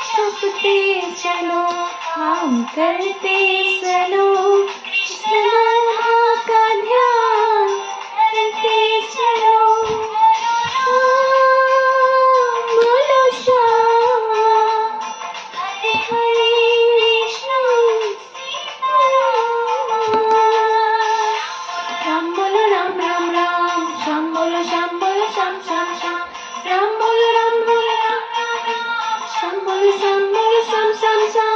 छुपते चलो हम करते चलो कृष्ण नाम का ध्यान करते चलो बोलो श्याम हरे हरे कृष्ण राम बोलो राम राम राम श्याम बोलो श्याम श्याम श्याम राम बोलो राम राम राम श्याम बोलो श्याम श्याम श्याम